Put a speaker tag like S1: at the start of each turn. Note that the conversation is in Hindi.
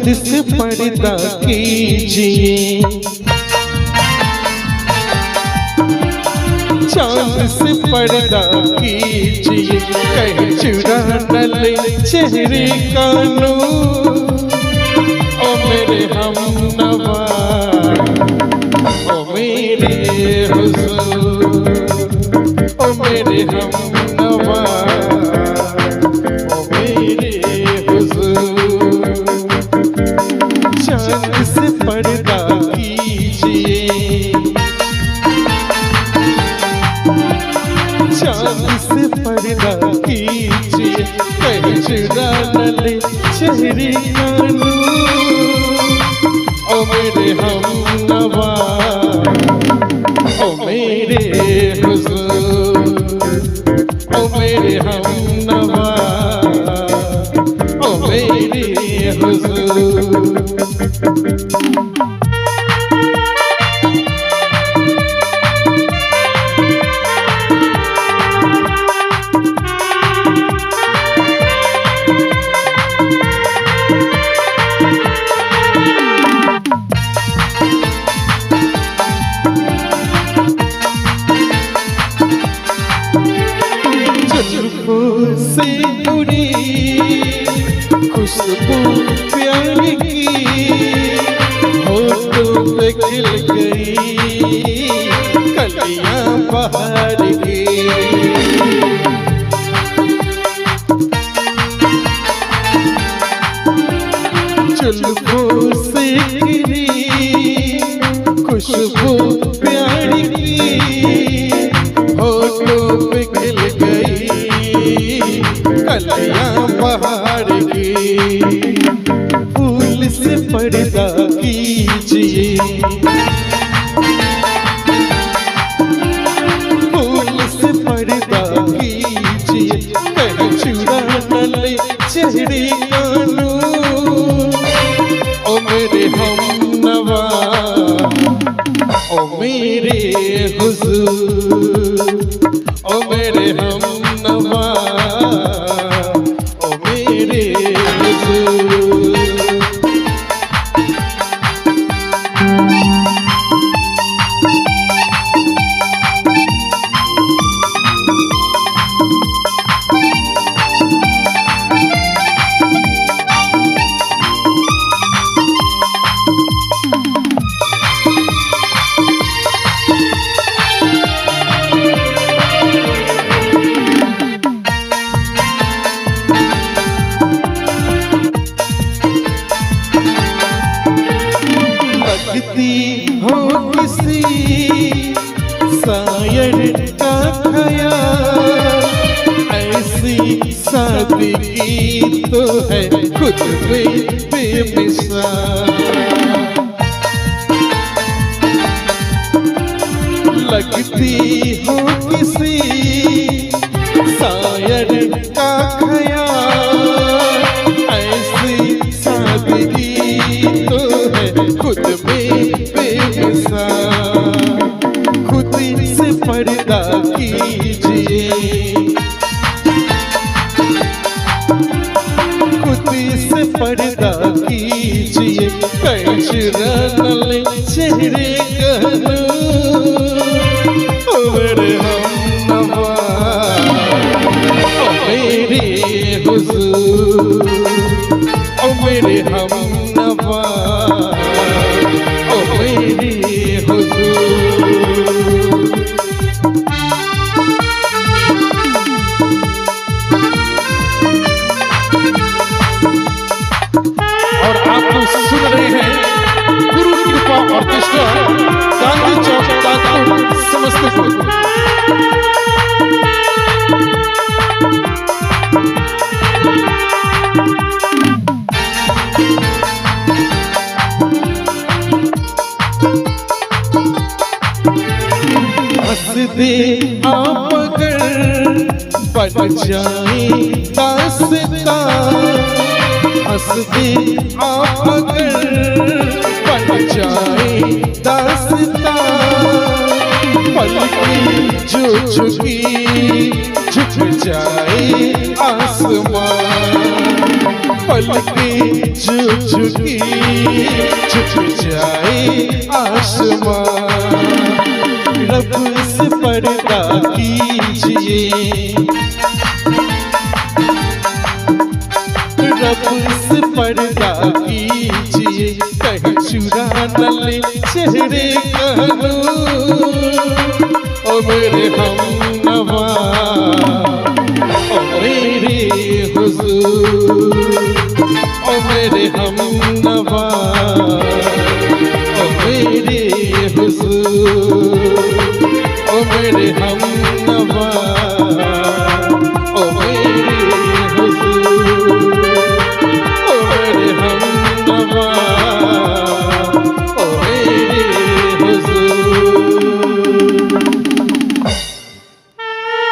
S1: चांद से पर्दा कीजिए, चांद से पर्दा कीजिए, कहीं चुरा न ले चेहरे का नूर। ओ मेरे हमनवा, ओ मेरे हुजूर, ओ मेरे हमनवा, ओ मेरे हुजूर। चांद से पर्दा कीजिए, चांद से पर्दा कीजिए, कहीं चुरा न ले चेहरे का नूर। ओ मेरे हमनवा, ओ मेरे हुजूर, ओ मेरे हमनवा, ओ मेरे हुजूर। जुल्फों से उड़ी खुशबू प्यार की, होठों पे खिल गई कलियां बहार की। जुल्फों से गिरी खुशबू प्यार की, होठों पे खिल गई कलियां बहार की। फूल से पर्दा कीजिए, फूल से पर्दा कीजिए, कहीं चुरा न ले चेहरे का नूर। ओ मेरे हमनवा, ओ मेरे हुजूर, ओ मेरे हमनवा, ओ मेरे हुजूर। लगती हो किसी शायर का ख्याल, ऐसी सादगी तो है खुद में बेमिसाल। लगती हो किसी शायर का ख्याल, ऐसी सादगी तो है खुद में बेमिसाल। खुद से पर्दा कीजिए, खुद से पर्दा कीजिए, कहीं चुरा न ले चेहरे का नूर। ओ मेरे हमनवा, ओ मेरे हुजूर, ओ मेरे हमनवा, ओ मेरे हुजूर। और आप लोग सुन रहे हैं गुरु कृपा ऑर्केस्ट्रा, गांधी चौक, कानपुर, समस्तीपुर। हंस दे आप अगर बन जाए दास्तां, हंस दे आप अगर बन जाए दास्तां। पलकें जो झुकी झुक जाए आसमान, पलकें जो झुकी झुक जाए आसमां। रब से पर्दा कीजिए, रब से पर्दा कीजिए, कहीं चुरा न ले चेहरे का नूर। ओ मेरे हमनवा, ओ मेरे हुजूर, ओ मेरे हमनवा, ओ मेरे हुजूर, ओ मेरे हमनवा।